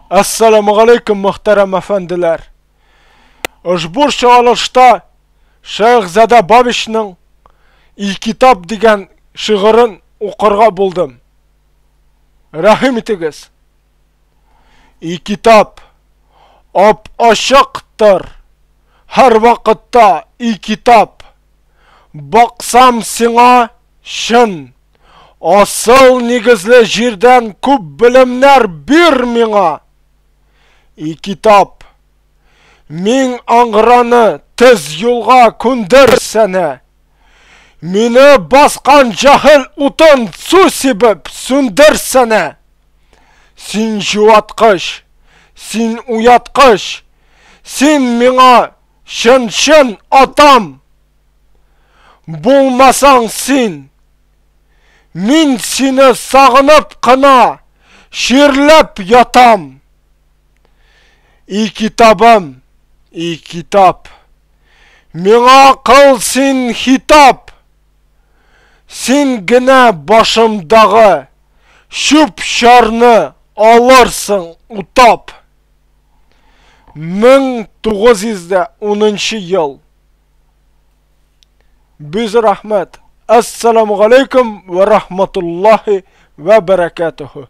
Assalamu alaikum muhterem efendiler. Ushbu çağrışta Şeyhzade Babish'ning İl-Kitap degan şiirin oqirga buldum. Rahim etiniz. İl-Kitap ap-ochiqdir. Har vaqtda İl-Kitap. Baqsam sina shin. Asıl negizli jirdan ko'p bilimlar bir menga. İl-Kitap men angrani tez yo'lga ko'ndir seni. Meni bosqan jahil o'tin suv sebib so'ndir seni. Sen juvatqish, sen uyatqish, sen menga shin otam. Bo'lmasang sen, men seni sog'inib qina sherlab yotam. İl-Kitabım, İl-Kitap, menga qil sen hitap. Sengina boshimdagi shup sharni olarsın utap. 1910-yil. Biz rahmat. Assalamu alaikum ve rahmetullahi ve berekatuhu.